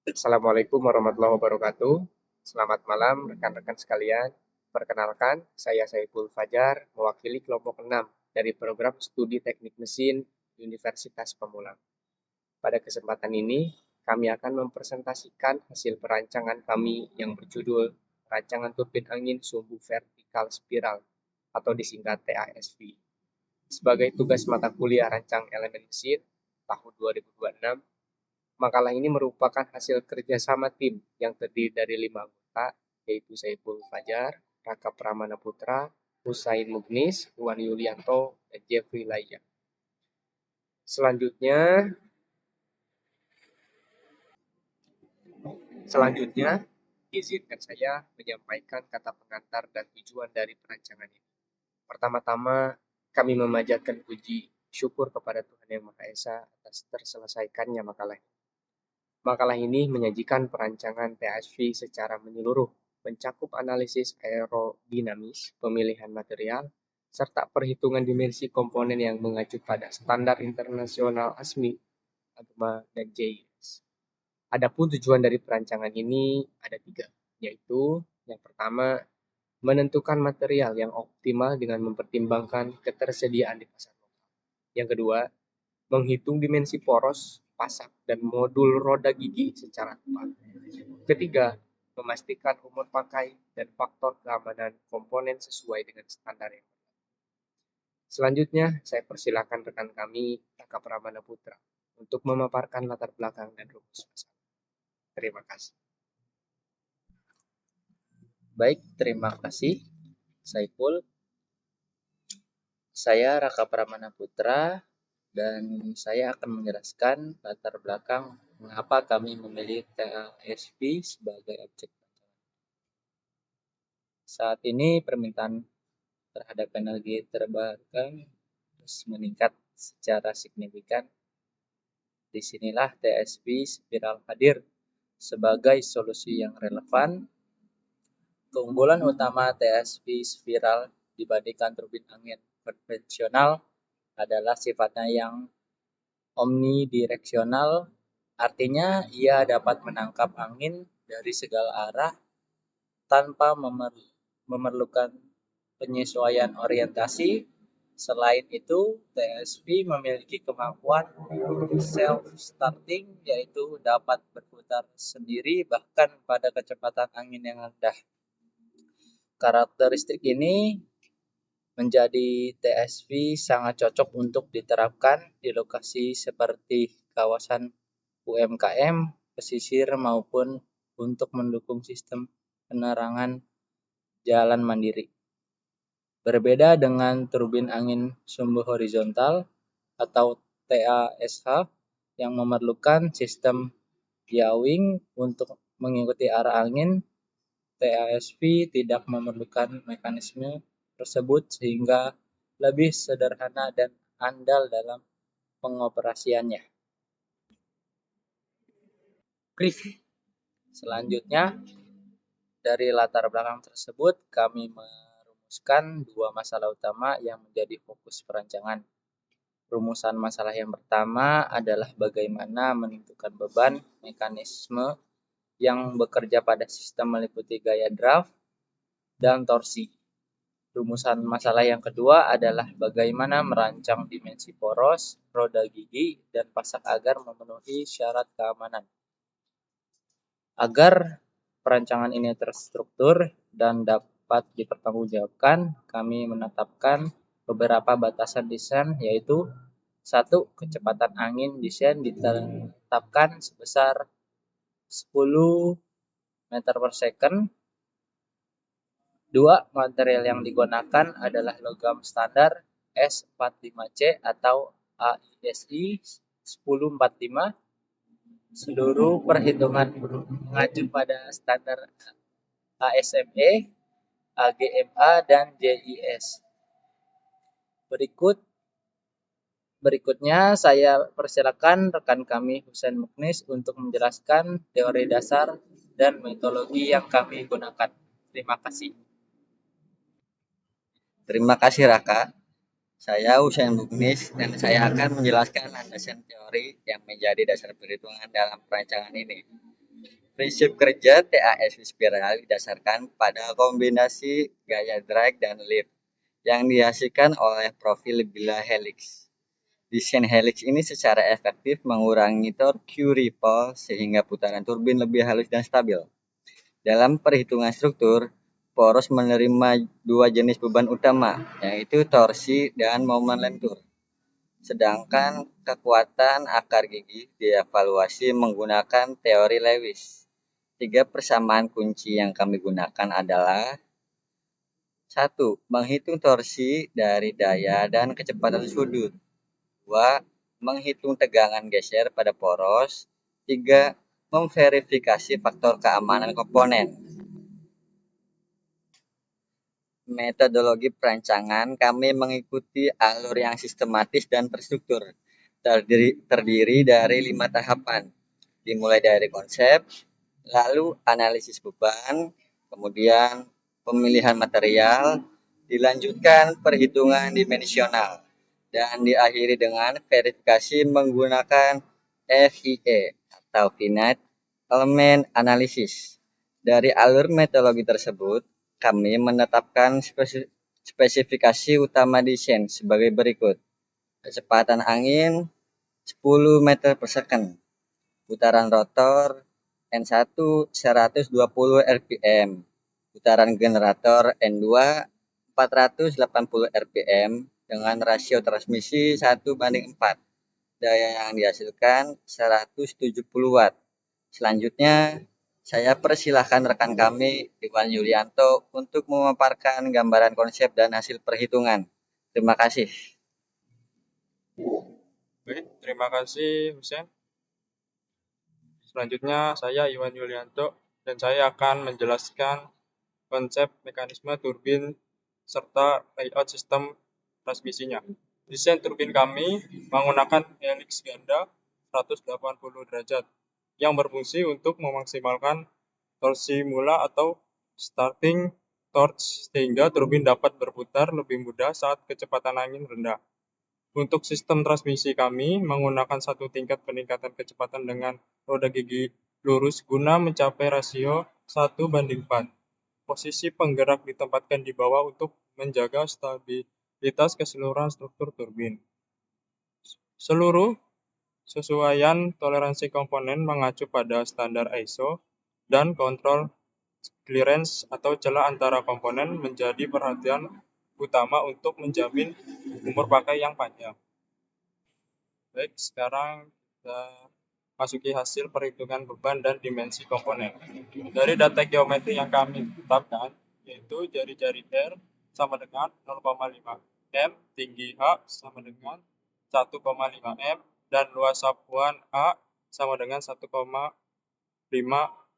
Assalamualaikum warahmatullahi wabarakatuh. Selamat malam rekan-rekan sekalian. Perkenalkan, saya Saiful Fajar, mewakili kelompok 6 dari program studi teknik mesin Universitas Pamulang. Pada kesempatan ini, kami akan mempresentasikan hasil perancangan kami yang berjudul Rancangan Turbin Angin Sumbu Vertikal Spiral atau disingkat TASV. Sebagai tugas mata kuliah Rancang Elemen Mesin tahun 2026, makalah ini merupakan hasil kerjasama tim yang terdiri dari 5 anggota, yaitu Saiful Fajar, Raka Pramana Putra, Husain Mugnis, Wan Yulianto, dan Jeffrey Laya. Selanjutnya, izinkan saya menyampaikan kata pengantar dan tujuan dari perancangan ini. Pertama-tama, kami memanjatkan puji syukur kepada Tuhan Yang Maha Esa atas terselesaikannya makalah. Makalah ini menyajikan perancangan THV secara menyeluruh, mencakup analisis aerodinamis, pemilihan material, serta perhitungan dimensi komponen yang mengacu pada standar internasional ASME, AGMA, dan JIS. Adapun tujuan dari perancangan ini ada 3, yaitu yang pertama, menentukan material yang optimal dengan mempertimbangkan ketersediaan di pasar lokal. Yang kedua, menghitung dimensi poros, pasak, dan modul roda gigi secara tepat. Ketiga, memastikan umur pakai dan faktor keamanan komponen sesuai dengan standar yang berlaku. Selanjutnya, saya persilakan rekan kami, Raka Pramana Putra, untuk memaparkan latar belakang dan rumus masalah. Terima kasih. Baik, terima kasih Saiful. Saya Raka Pramana Putra dan saya akan menjelaskan latar belakang mengapa kami memilih TASV sebagai objek perancangan. Saat ini permintaan terhadap energi terbarukan terus meningkat secara signifikan. Disinilah TASV spiral hadir sebagai solusi yang relevan. Keunggulan utama TASV spiral dibandingkan turbin angin konvensional adalah sifatnya yang omnidireksional, artinya ia dapat menangkap angin dari segala arah tanpa memerlukan penyesuaian orientasi. Selain itu, TSV memiliki kemampuan self-starting, yaitu dapat berputar sendiri bahkan pada kecepatan angin yang rendah. Karakteristik ini menjadi TSV sangat cocok untuk diterapkan di lokasi seperti kawasan UMKM, pesisir maupun untuk mendukung sistem penerangan jalan mandiri. Berbeda dengan turbin angin sumbu horizontal atau TASH yang memerlukan sistem yawing untuk mengikuti arah angin, TASV tidak memerlukan mekanisme tersebut sehingga lebih sederhana dan andal dalam pengoperasiannya. Brief. Selanjutnya, dari latar belakang tersebut kami merumuskan 2 masalah utama yang menjadi fokus perancangan. Rumusan masalah yang pertama adalah bagaimana menentukan beban mekanisme yang bekerja pada sistem meliputi gaya draft dan torsi. Rumusan masalah yang kedua adalah bagaimana merancang dimensi poros, roda gigi, dan pasak agar memenuhi syarat keamanan. Agar perancangan ini terstruktur dan dapat dipertanggungjawabkan, kami menetapkan beberapa batasan desain, yaitu 1. Kecepatan angin desain ditetapkan sebesar 10 meter per second. 2. Material yang digunakan adalah logam standar S45C atau AISI 1045. Seluruh perhitungan mengacu pada standar ASME, AGMA, dan JIS. Berikutnya saya persilakan rekan kami Husain Mugnis untuk menjelaskan teori dasar dan metodologi yang kami gunakan. Terima kasih. Terima kasih Raka. Saya Husain Mugnis dan saya akan menjelaskan landasan teori yang menjadi dasar perhitungan dalam perancangan ini. Prinsip kerja TAS spiral didasarkan pada kombinasi gaya drag dan lift yang dihasilkan oleh profil bilah helix. Desain helix ini secara efektif mengurangi torque Q-ripple sehingga putaran turbin lebih halus dan stabil. Dalam perhitungan struktur, poros menerima dua jenis beban utama, yaitu torsi dan momen lentur. Sedangkan kekuatan akar gigi dievaluasi menggunakan teori Lewis. 3 persamaan kunci yang kami gunakan adalah 1. Menghitung torsi dari daya dan kecepatan sudut. 2. Menghitung tegangan geser pada poros. 3. Memverifikasi faktor keamanan komponen. Metodologi perancangan kami mengikuti alur yang sistematis dan terstruktur, terdiri dari 5 tahapan, dimulai dari konsep, lalu analisis beban, kemudian pemilihan material, dilanjutkan perhitungan dimensional, dan diakhiri dengan verifikasi menggunakan FEA atau Finite Element Analysis. Dari alur metodologi tersebut, kami menetapkan spesifikasi utama desain sebagai berikut. Kecepatan angin 10 meter per second. Putaran rotor N1 120 rpm. Putaran generator N2 480 rpm dengan rasio transmisi 1:4. Daya yang dihasilkan 170 watt. Selanjutnya, saya persilahkan rekan kami, Iwan Yulianto, untuk memaparkan gambaran konsep dan hasil perhitungan. Terima kasih. Baik, terima kasih Husen. Selanjutnya saya Iwan Yulianto dan saya akan menjelaskan konsep mekanisme turbin serta layout sistem transmisinya. Desain turbin kami menggunakan helix ganda 180 derajat yang berfungsi untuk memaksimalkan torsi mula atau starting torque sehingga turbin dapat berputar lebih mudah saat kecepatan angin rendah. Untuk sistem transmisi kami menggunakan satu tingkat peningkatan kecepatan dengan roda gigi lurus guna mencapai rasio 1:4. Posisi penggerak ditempatkan di bawah untuk menjaga stabilitas keseluruhan struktur turbin. Seluruh sesuaian toleransi komponen mengacu pada standar ISO dan kontrol clearance atau celah antara komponen menjadi perhatian utama untuk menjamin umur pakai yang panjang. Baik, sekarang kita masuki hasil perhitungan beban dan dimensi komponen. Dari data geometri yang kami tetapkan, yaitu jari-jari R sama dengan 0,5 M, tinggi H sama dengan 1,5 M, dan luas sapuan A sama dengan 1,5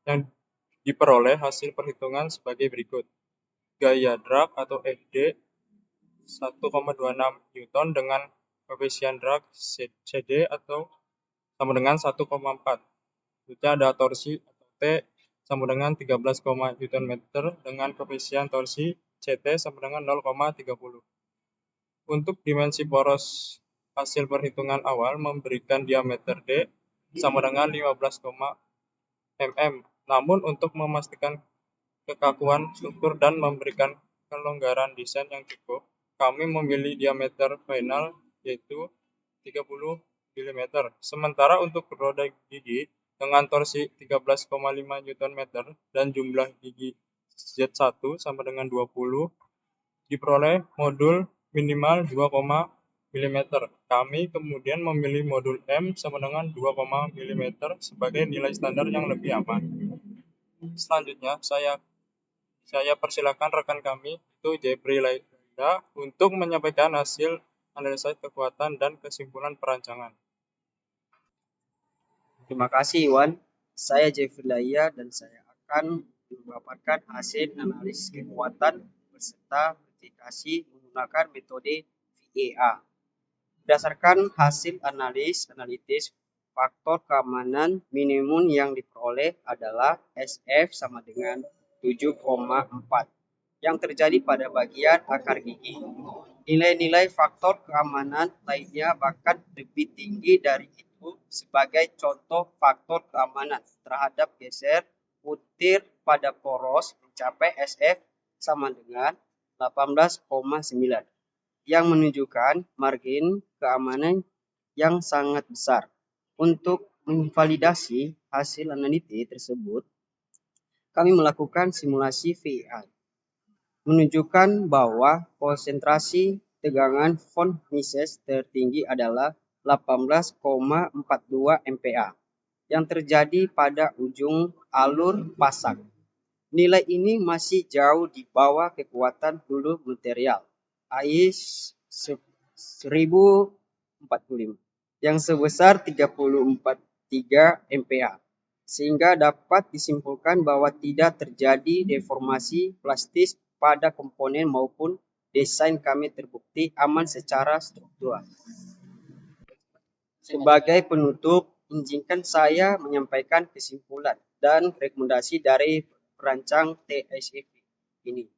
yang diperoleh hasil perhitungan sebagai berikut. Gaya drag atau FD 1,26 Newton dengan koefisien drag CD atau sama dengan 1,4. Selanjutnya ada torsi atau T sama dengan 13, Nm dengan koefisien torsi CT sama dengan 0,30. Untuk dimensi poros hasil perhitungan awal memberikan diameter D sama dengan 15, mm. Namun untuk memastikan kekakuan struktur dan memberikan kelonggaran desain yang cukup, kami memilih diameter final yaitu 30 mm. Sementara untuk roda gigi dengan torsi 13,5 Nm dan jumlah gigi Z1 sama dengan 20 diperoleh modul minimal 2, mm. Kami kemudian memilih modul M sama dengan 2, mm sebagai nilai standar yang lebih aman. Selanjutnya saya persilakan rekan kami itu Jeffrey Laida untuk menyampaikan hasil analisa kekuatan dan kesimpulan perancangan. Terima kasih Iwan. Saya Jeffrey Laia dan saya akan memaparkan hasil analisis kekuatan beserta verifikasi menggunakan metode VEA. Berdasarkan hasil analitis, faktor keamanan minimum yang diperoleh adalah SF sama dengan 7,4 yang terjadi pada bagian akar gigi. Nilai-nilai faktor keamanan lainnya bahkan lebih tinggi dari itu. tersebut sebagai contoh faktor keamanan terhadap geser butir pada poros mencapai SF sama dengan 18,9 yang menunjukkan margin keamanan yang sangat besar. Untuk memvalidasi hasil analitik tersebut, kami melakukan simulasi VIA menunjukkan bahwa konsentrasi tegangan von Mises tertinggi adalah 18,42 MPa yang terjadi pada ujung alur pasak. Nilai ini masih jauh di bawah kekuatan hulu material AIS 1045 yang sebesar 34,3 MPa, sehingga dapat disimpulkan bahwa tidak terjadi deformasi plastis pada komponen maupun desain kami terbukti aman secara struktural. Sebagai penutup, izinkan saya menyampaikan kesimpulan dan rekomendasi dari perancang TSF ini.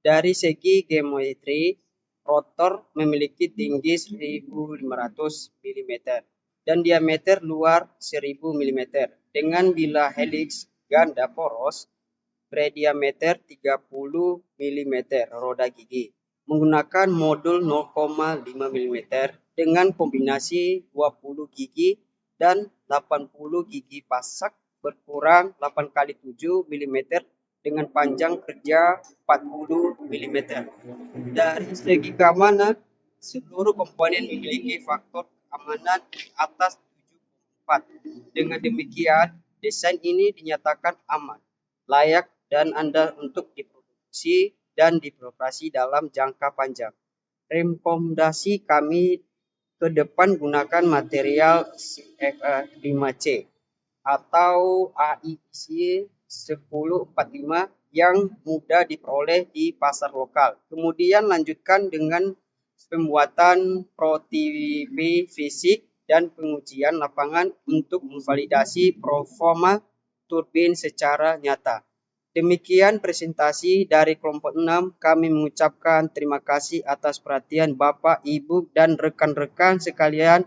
Dari segi geometri, rotor memiliki tinggi 1500 mm dan diameter luar 1000 mm dengan bilah helix ganda poros berdiameter 30 mm roda gigi menggunakan modul 0,5 mm dengan kombinasi 20 gigi dan 80 gigi pasak berkurang 8x7 mm dengan panjang kerja 40 mm. Dari segi keamanan, seluruh komponen memiliki faktor keamanan di atas 7,4. Dengan demikian, desain ini dinyatakan aman, layak dan andal untuk diproduksi dan dioperasi dalam jangka panjang. Rekomendasi kami ke depan gunakan material CFA 5C atau AIC 1045 yang mudah diperoleh di pasar lokal. Kemudian lanjutkan dengan pembuatan prototipe fisik dan pengujian lapangan untuk memvalidasi performa turbin secara nyata. Demikian presentasi dari kelompok 6. Kami mengucapkan terima kasih atas perhatian Bapak, Ibu, dan rekan-rekan sekalian